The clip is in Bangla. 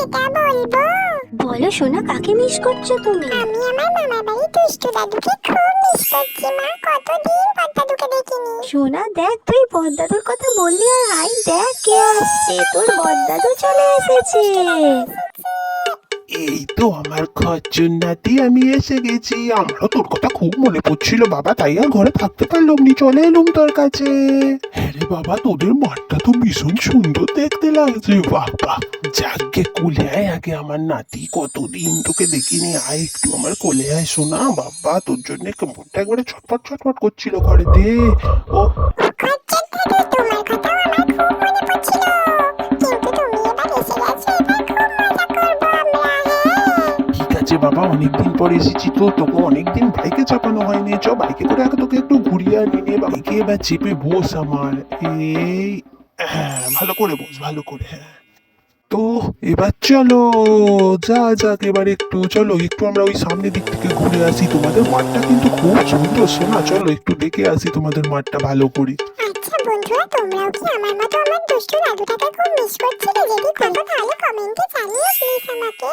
সেটা বলবো। বলো সোনা, কাকে মিস করছো তুমি? আমি আমার মামার বাড়ি দুষ্টু দাদুকে খুব মিস করছি মা, কতদিন পর দাদুকে দেখিনি। সোনা দেখ, তুই বড়দাদুর কথা বললি আর হাই দেখ কে আসছে, তোর বড়দাদু চলে এসেছে। এই তো আমার খচ্চর নাতি, আমি এসে গেছি। আমারও তোর কথা খুব মনে পড়ছিল বাবা, তাই আর ঘরে থাকতে পারলাম নি, চলে এলুম তোর কাছে। হ্যাঁ রে বাবা, তোদের মাঠটা তো ভীষণ সুন্দর দেখতে লাগছে। বাবা যাকে কোলে আয় আগে আমার নাতি, কতদিন তোকে দেখিনি, আয় একটু আমার কোলে আয় শোনা। বাবা তোর জন্য কেমনটা একবারে ছটফট ছটফট করছিল ঘরেতে। ও খচ্চর দাদু, তোমার কথাও আমার খুব মনে পড়ছিল, কিন্তু তুমি এবার এসে গেছো, এবার খুব মজা করবো আমরা। হ্যাঁ ঠিক আছে বাবা, অনেকদিন পর এসেছি তো, তোকে অনেকদিন বাইকে চাপানো হয়নি। চ বাইকে করে আগে তোকে একটু ঘুরিয়ে আনি নে। বাইকে এবার চেপে বস আমার। এই হ্যাঁ, ভালো করে বস, ভালো করে। হ্যাঁ, তো এবার চলো, যা যাক এবার একটু চলো, একটু আমরা ওই সামনের দিক থেকে ঘুরে আসি। তোমাদের মাঠটা কিন্তু খুব সুন্দর শোনা, চলো একটু দেখে আসি তোমাদের মাঠটা ভালো করে। আচ্ছা বন্ধুরা, তোমরাও কি আমার মতো আমার দুষ্টু দাদুটাকে খুব মিস করছিলে? যদি করো তাহলে কমেন্টে জানিও প্লিজ আমাকে।